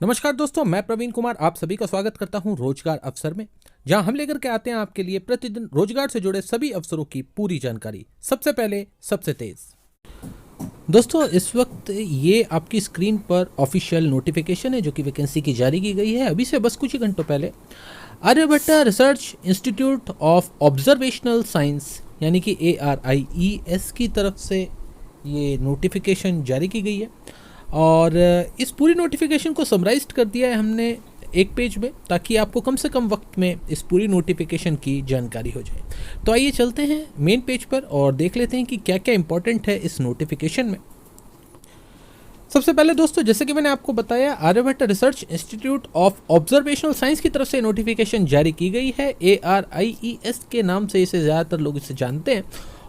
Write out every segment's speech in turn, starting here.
नमस्कार दोस्तों, मैं प्रवीण कुमार आप सभी का स्वागत करता हूं रोजगार अवसर में, जहां हम लेकर के आते हैं आपके लिए प्रतिदिन रोजगार से जुड़े सभी अवसरों की पूरी जानकारी। सबसे पहले सबसे तेज दोस्तों, इस वक्त ये आपकी स्क्रीन पर ऑफिशियल नोटिफिकेशन है जो कि वैकेंसी की जारी की गई है अभी से बस कुछ ही घंटों पहले। Aryabhatta research institute of observational science यानी कि ARIES की तरफ से ये नोटिफिकेशन जारी की गई है और इस पूरी नोटिफिकेशन को समराइज्ड कर दिया है हमने एक पेज में, ताकि आपको कम से कम वक्त में इस पूरी नोटिफिकेशन की जानकारी हो जाए। तो आइए चलते हैं मेन पेज पर और देख लेते हैं कि क्या क्या इंपॉर्टेंट है इस नोटिफिकेशन में। सबसे पहले दोस्तों, जैसे कि मैंने आपको बताया, Aryabhatta research institute of observational science की तरफ से नोटिफिकेशन जारी की गई है। ARIES के नाम से इसे ज़्यादातर लोग इसे जानते हैं।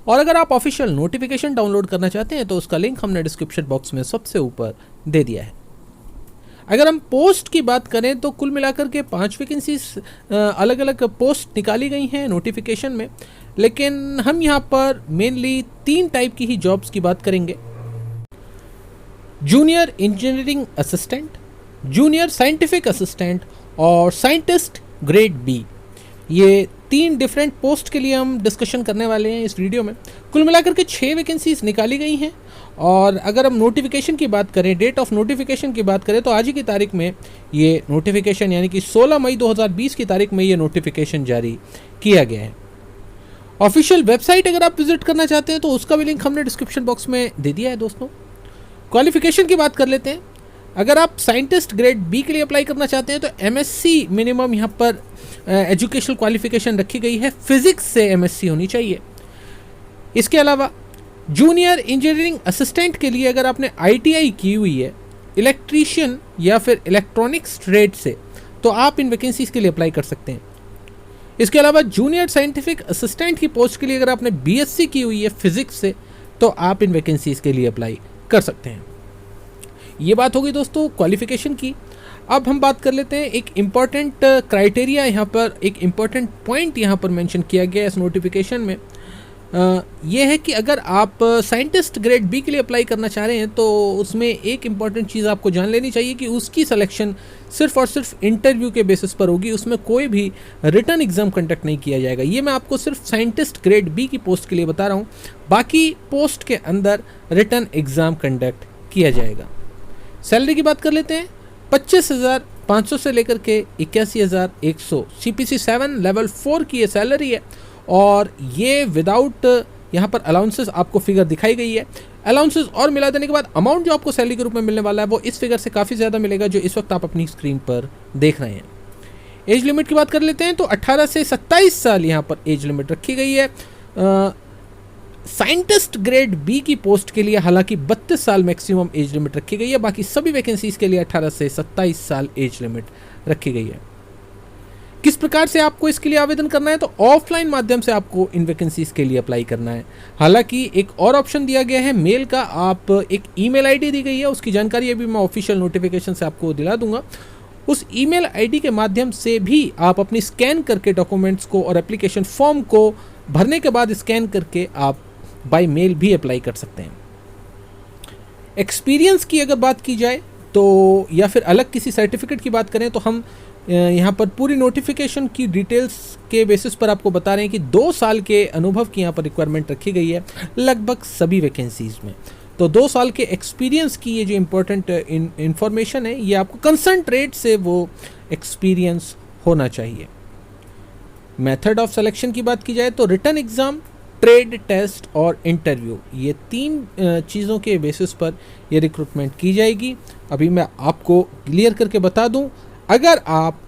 और अगर आप ऑफिशियल नोटिफिकेशन डाउनलोड करना चाहते हैं तो उसका लिंक हमने डिस्क्रिप्शन बॉक्स में सबसे ऊपर दे दिया है। अगर हम पोस्ट की बात करें तो कुल मिलाकर के 5 वैकेंसीज अलग अलग पोस्ट निकाली गई हैं नोटिफिकेशन में, लेकिन हम यहाँ पर मेनली 3 टाइप की ही जॉब्स की बात करेंगे। Junior engineering assistant, junior scientific assistant और साइंटिस्ट ग्रेड बी। ये 3 डिफरेंट पोस्ट के लिए हम डिस्कशन करने वाले हैं इस वीडियो में। कुल मिलाकर के 6 वैकेंसीज निकाली गई हैं और अगर हम नोटिफिकेशन की बात करें, डेट ऑफ नोटिफिकेशन की बात करें, तो आज ही की तारीख में ये नोटिफिकेशन यानी कि 16 मई 2020 की तारीख में ये नोटिफिकेशन जारी किया गया है। ऑफिशियल वेबसाइट अगर आप विजिट करना चाहते हैं तो उसका भी लिंक हमने डिस्क्रिप्शन बॉक्स में दे दिया है दोस्तों। क्वालिफिकेशन की बात कर लेते हैं। अगर आप साइंटिस्ट ग्रेड बी के लिए अप्लाई करना चाहते हैं तो MSc मिनिमम यहाँ पर एजुकेशनल क्वालिफिकेशन रखी गई है, फिजिक्स से MSc होनी चाहिए। इसके अलावा जूनियर इंजीनियरिंग असिस्टेंट के लिए अगर आपने ITI की हुई है इलेक्ट्रीशियन या फिर इलेक्ट्रॉनिक्स ट्रेड से, तो आप इन वैकेंसीज के लिए अप्लाई कर सकते हैं। इसके अलावा जूनियर साइंटिफिक असिस्टेंट की पोस्ट के लिए अगर आपने BSc की हुई है फिजिक्स से, तो आप इन वैकेंसीज के लिए अप्लाई कर सकते हैं। ये बात होगी दोस्तों क्वालिफिकेशन की। अब हम बात कर लेते हैं एक इम्पॉर्टेंट क्राइटेरिया, यहाँ पर एक इम्पॉर्टेंट पॉइंट यहाँ पर मेंशन किया गया है इस नोटिफिकेशन में। ये है कि अगर आप साइंटिस्ट ग्रेड बी के लिए अप्लाई करना चाह रहे हैं तो उसमें एक इम्पॉर्टेंट चीज़ आपको जान लेनी चाहिए कि उसकी सिलेक्शन सिर्फ और सिर्फ इंटरव्यू के बेसिस पर होगी, उसमें कोई भी रिटर्न एग्ज़ाम कंडक्ट नहीं किया जाएगा। ये मैं आपको सिर्फ साइंटिस्ट ग्रेड बी की पोस्ट के लिए बता रहा हूँ, बाकी पोस्ट के अंदर रिटर्न एग्ज़ाम कंडक्ट किया जाएगा। सैलरी की बात कर लेते हैं। 25,500 से लेकर के 81,100 CPC 7 लेवल 4 की ये सैलरी है और ये विदाउट यहाँ पर अलाउंसेस आपको फिगर दिखाई गई है। अलाउंसेस और मिला देने के बाद अमाउंट जो आपको सैलरी के रूप में मिलने वाला है वो इस फिगर से काफ़ी ज़्यादा मिलेगा जो इस वक्त आप अपनी स्क्रीन पर देख रहे हैं। एज लिमिट की बात कर लेते हैं तो 18 से 27 साल यहाँ पर एज लिमिट रखी गई है। साइंटिस्ट ग्रेड बी की पोस्ट के लिए हालांकि 32 साल मैक्सिमम एज लिमिट रखी गई है, बाकी सभी वैकेंसीज के लिए 18 से 27 साल एज लिमिट रखी गई है। किस प्रकार से आपको इसके लिए आवेदन करना है, तो ऑफलाइन माध्यम से आपको इन वैकेंसीज के लिए अप्लाई करना है। हालांकि एक और ऑप्शन दिया गया है मेल का, आप एक ईमेल आईडी दी गई है, उसकी जानकारी अभी मैं ऑफिशियल नोटिफिकेशन से आपको दिला दूंगा। उस ईमेल आईडी के माध्यम से भी आप अपनी स्कैन करके डॉक्यूमेंट्स को और एप्लीकेशन फॉर्म को भरने के बाद स्कैन करके आप बाय मेल भी अप्लाई कर सकते हैं। एक्सपीरियंस की अगर बात की जाए तो या फिर अलग किसी सर्टिफिकेट की बात करें तो हम यहाँ पर पूरी नोटिफिकेशन की डिटेल्स के बेसिस पर आपको बता रहे हैं कि 2 साल के अनुभव की यहाँ पर रिक्वायरमेंट रखी गई है लगभग सभी वैकेंसीज में। तो 2 साल के एक्सपीरियंस की ये जो इम्पोर्टेंट इंफॉर्मेशन है ये आपको कंसर्न ट्रेड से वो एक्सपीरियंस होना चाहिए। मेथड ऑफ सिलेक्शन की बात की जाए तो रिटन एग्ज़ाम, ट्रेड टेस्ट और इंटरव्यू, ये 3 चीज़ों के बेसिस पर ये रिक्रूटमेंट की जाएगी। अभी मैं आपको क्लियर करके बता दूं, अगर आप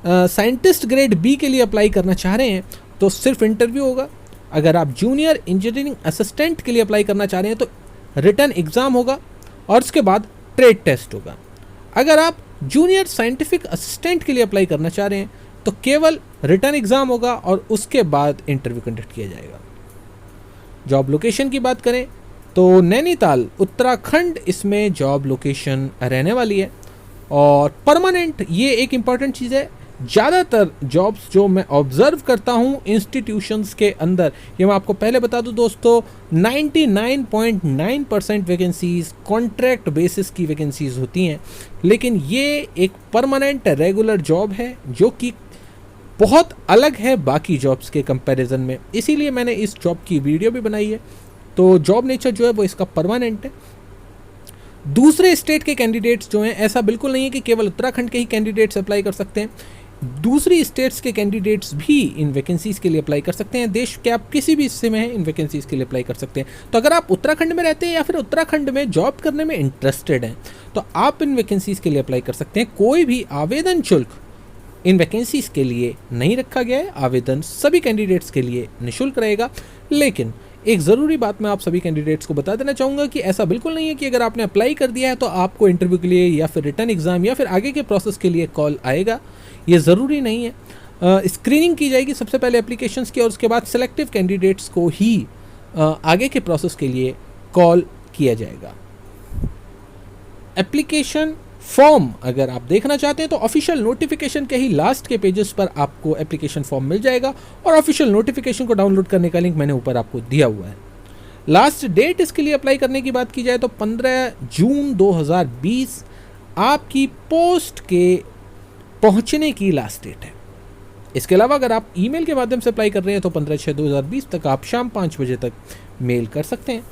साइंटिस्ट ग्रेड बी के लिए अप्लाई करना चाह रहे हैं तो सिर्फ इंटरव्यू होगा। अगर आप जूनियर इंजीनियरिंग असिस्टेंट के लिए अप्लाई करना चाह रहे हैं तो रिटन एग्ज़ाम होगा और उसके बाद ट्रेड टेस्ट होगा। अगर आप जूनियर साइंटिफिक असिस्टेंट के लिए अप्लाई करना चाह रहे हैं तो केवल रिटन एग्ज़ाम होगा और उसके बाद इंटरव्यू कंडक्ट किया जाएगा। जॉब लोकेशन की बात करें तो नैनीताल उत्तराखंड इसमें जॉब लोकेशन रहने वाली है और परमानेंट, ये एक इम्पॉर्टेंट चीज़ है, ज़्यादातर जॉब्स जो मैं ऑब्ज़र्व करता हूँ इंस्टीट्यूशंस के अंदर, ये मैं आपको पहले बता दूँ दोस्तों, 99.9% वैकेंसीज़ कॉन्ट्रैक्ट बेसिस की वैकेंसीज़ होती हैं, लेकिन ये एक परमानेंट रेगुलर जॉब है जो कि बहुत अलग है बाकी जॉब्स के कंपैरिजन में। इसीलिए मैंने इस जॉब की वीडियो भी बनाई है। तो जॉब नेचर जो है वो इसका परमानेंट है। दूसरे स्टेट के कैंडिडेट्स जो हैं, ऐसा बिल्कुल नहीं है कि केवल उत्तराखंड के ही कैंडिडेट्स अप्लाई कर सकते हैं, दूसरी स्टेट्स के कैंडिडेट्स भी इन वैकेंसीज़ के लिए अप्लाई कर सकते हैं। देश के आप किसी भी हिस्से में हैं, इन वैकेंसीज़ के लिए अप्लाई कर सकते हैं। तो अगर आप उत्तराखंड में रहते हैं या फिर उत्तराखंड में जॉब करने में इंटरेस्टेड हैं, तो आप इन वैकेंसीज़ के लिए अप्लाई कर सकते हैं। कोई भी आवेदन शुल्क इन वैकेंसीज़ के लिए नहीं रखा गया है। आवेदन सभी कैंडिडेट्स के लिए निःशुल्क रहेगा। लेकिन एक ज़रूरी बात मैं आप सभी कैंडिडेट्स को बता देना चाहूँगा कि ऐसा बिल्कुल नहीं है कि अगर आपने अप्लाई कर दिया है तो आपको इंटरव्यू के लिए या फिर रिटर्न एग्ज़ाम या फिर आगे के प्रोसेस के लिए कॉल आएगा। ये ज़रूरी नहीं है। स्क्रीनिंग की जाएगी सबसे पहले एप्लीकेशंस की, और उसके बाद सेलेक्टिव कैंडिडेट्स को ही आगे के प्रोसेस के लिए कॉल किया जाएगा। एप्लीकेशन फॉर्म अगर आप देखना चाहते हैं तो ऑफिशियल नोटिफिकेशन के ही लास्ट के पेजेस पर आपको एप्लीकेशन फॉर्म मिल जाएगा, और ऑफिशियल नोटिफिकेशन को डाउनलोड करने का लिंक मैंने ऊपर आपको दिया हुआ है। लास्ट डेट इसके लिए अप्लाई करने की बात की जाए तो 15 जून 2020 आपकी पोस्ट के पहुंचने की लास्ट डेट है। इसके अलावा अगर आप ईमेल के माध्यम से अप्लाई कर रहे हैं तो 15/6/2020 तक आप शाम 5 बजे तक मेल कर सकते हैं।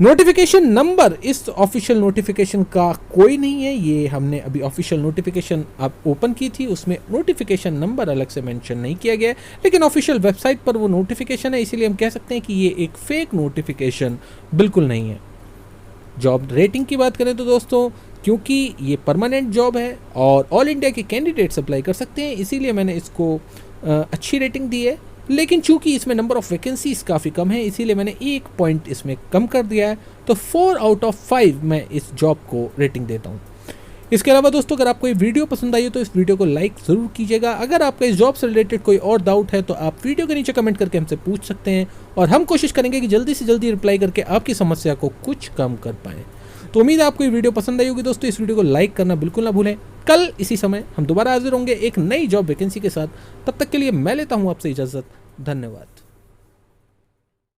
नोटिफिकेशन नंबर इस ऑफिशियल नोटिफिकेशन का कोई नहीं है। ये हमने अभी ऑफिशियल नोटिफिकेशन आप ओपन की थी, उसमें नोटिफिकेशन नंबर अलग से मेंशन नहीं किया गया है, लेकिन ऑफिशियल वेबसाइट पर वो नोटिफिकेशन है, इसीलिए हम कह सकते हैं कि ये एक फेक नोटिफिकेशन बिल्कुल नहीं है। जॉब रेटिंग की बात करें तो दोस्तों, क्योंकि ये परमानेंट जॉब है और ऑल इंडिया के कैंडिडेट्स अप्लाई कर सकते हैं, इसीलिए मैंने इसको अच्छी रेटिंग दी है। लेकिन चूंकि इसमें नंबर ऑफ़ वैकेंसीज काफ़ी कम है, इसीलिए मैंने 1 पॉइंट इसमें कम कर दिया है। तो 4 आउट ऑफ 5 मैं इस जॉब को रेटिंग देता हूँ। इसके अलावा दोस्तों, अगर आपको ये वीडियो पसंद आई हो तो इस वीडियो को लाइक ज़रूर कीजिएगा। अगर आपका इस जॉब से रिलेटेड कोई और डाउट है तो आप वीडियो के नीचे कमेंट करके हमसे पूछ सकते हैं, और हम कोशिश करेंगे कि जल्दी से जल्दी रिप्लाई करके आपकी समस्या को कुछ कम कर पाएँ। तो उम्मीद है आपको ये वीडियो पसंद आई होगी दोस्तों। इस वीडियो को लाइक करना बिल्कुल ना भूलें। कल इसी समय हम दोबारा हाजिर होंगे एक नई जॉब वैकेंसी के साथ। तब तक के लिए मैं लेता हूँ आपसे इजाज़त। धन्यवाद।